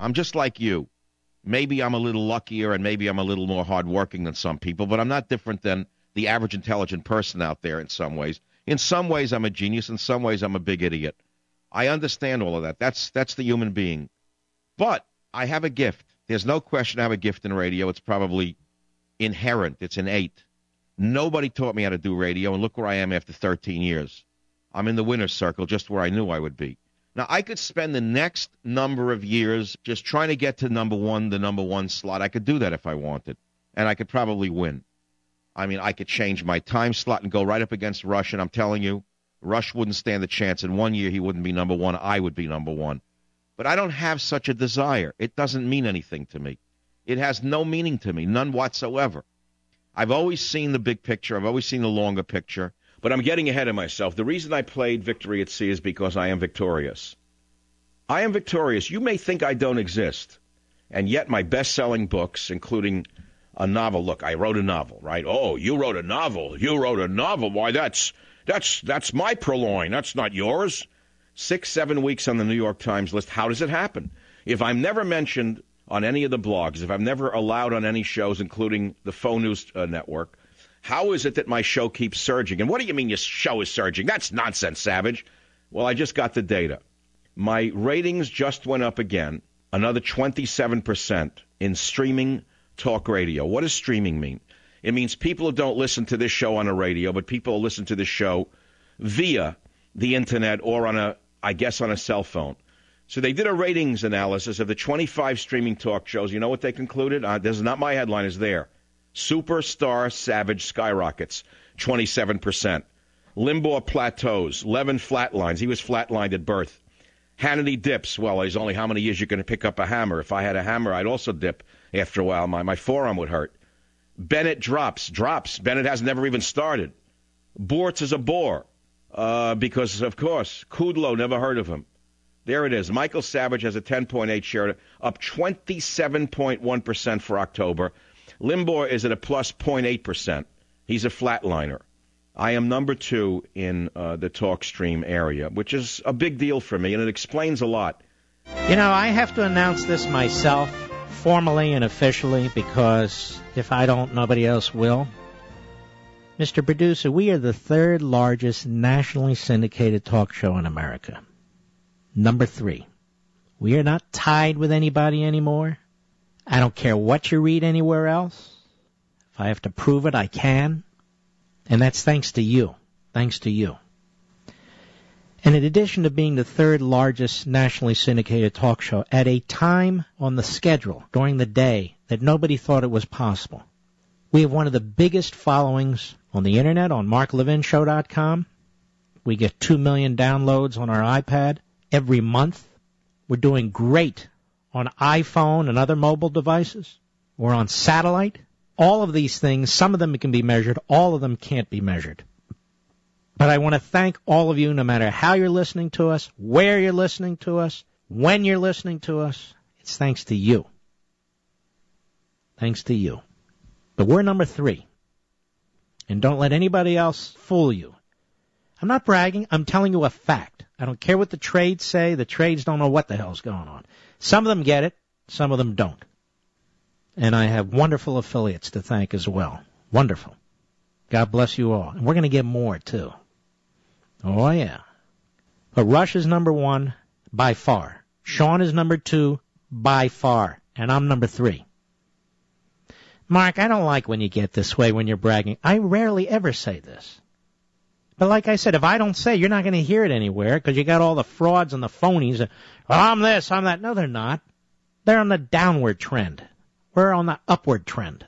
I'm just like you. Maybe I'm a little luckier and maybe I'm a little more hardworking than some people, but I'm not different than the average intelligent person out there in some ways. In some ways, I'm a genius. In some ways, I'm a big idiot. I understand all of that. That's the human being. But I have a gift. There's no question I have a gift in radio. It's probably inherent. It's innate. Nobody taught me how to do radio, and look where I am after 13 years. I'm in the winner's circle, just where I knew I would be. Now, I could spend the next number of years just trying to get to the number one slot. I could do that if I wanted, and I could probably win. I mean, I could change my time slot and go right up against Rush, and I'm telling you, Rush wouldn't stand a chance. In 1 year, he wouldn't be number one. I would be number one. But I don't have such a desire. It doesn't mean anything to me. It has no meaning to me, none whatsoever. I've always seen the big picture. I've always seen the longer picture. But I'm getting ahead of myself. The reason I played Victory at Sea is because I am victorious. I am victorious. You may think I don't exist. And yet my best-selling books, including a novel. Look, I wrote a novel, right? Oh, you wrote a novel. You wrote a novel. Why, that's my purloin. That's not yours. 6-7 weeks on the New York Times list. How does it happen? If I'm never mentioned on any of the blogs, if I'm never allowed on any shows, including the Faux News Network, how is it that my show keeps surging? And what do you mean your show is surging? That's nonsense, Savage. Well, I just got the data. My ratings just went up again, another 27% in streaming talk radio. What does streaming mean? It means people who don't listen to this show on a radio, but people who listen to this show via the Internet or on a cell phone. So they did a ratings analysis of the 25 streaming talk shows. You know what they concluded? This is not my headline, it's there. Superstar Savage skyrockets, 27%. Limbaugh plateaus. Levin flatlines. He was flatlined at birth. Hannity dips. Well, there's only how many years you can pick up a hammer. If I had a hammer, I'd also dip after a while. My forearm would hurt. Bennett drops. Bennett has never even started. Bortz is a bore because, of course, Kudlow, never heard of him. There it is. Michael Savage has a 10.8 share, up 27.1% for October. Limbaugh is at a plus 0.8%. He's a flatliner. I am number 2 in the talk stream area, which is a big deal for me, and it explains a lot. You know, I have to announce this myself, formally and officially, because if I don't, nobody else will. Mr. Producer, we are the 3rd largest nationally syndicated talk show in America. Number 3. We are not tied with anybody anymore. I don't care what you read anywhere else. If I have to prove it, I can. And that's thanks to you. Thanks to you. And in addition to being the 3rd largest nationally syndicated talk show, at a time on the schedule during the day that nobody thought it was possible, we have one of the biggest followings on the Internet, on MarkLevinShow.com. We get 2 million downloads on our iPad every month. We're doing great on iPhone and other mobile devices. We're on satellite. All of these things, some of them can be measured, all of them can't be measured. But I want to thank all of you, no matter how you're listening to us, where you're listening to us, when you're listening to us. It's thanks to you. Thanks to you. But we're number 3. And don't let anybody else fool you. I'm not bragging. I'm telling you a fact. I don't care what the trades say. The trades don't know what the hell's going on. Some of them get it. Some of them don't. And I have wonderful affiliates to thank as well. Wonderful. God bless you all. And we're going to get more, too. Oh, yeah. But Rush is number 1 by far. Sean is number 2 by far. And I'm number 3. Mark, I don't like when you get this way when you're bragging. I rarely ever say this. But like I said, if I don't say, you're not going to hear it anywhere because you got all the frauds and the phonies. Well, I'm this, I'm that. No, they're not. They're on the downward trend. We're on the upward trend.